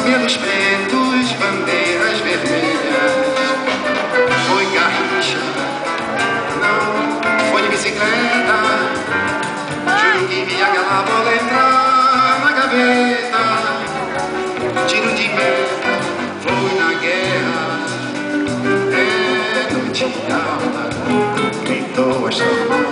camelos pretos, bandeiras vermelhas. Foi garrincha, não, foi de bicicleta. Juro que vi aquela bola entrar na gaveta. Tiro de meta, foi na guerra. É noite de aula, gritou astronauta.